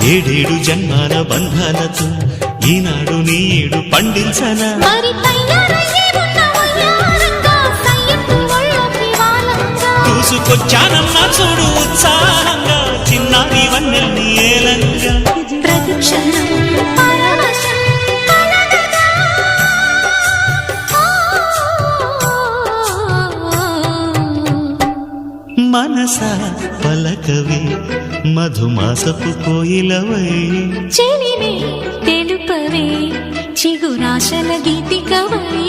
ఏడేడు జన్మాల బంధాలతో ఈనాడు నీడు పండించనా చూసుకొచ్చానన్నా చూడు ఉత్సాహంగా చిన్నారి వన్నెల్ని ఏలంగా ప్రతిక్షణం మనసా పలకవే మధుమాసపు కోయిలవై చెలిమే తెలుపవే చిగురాశల గీతికవై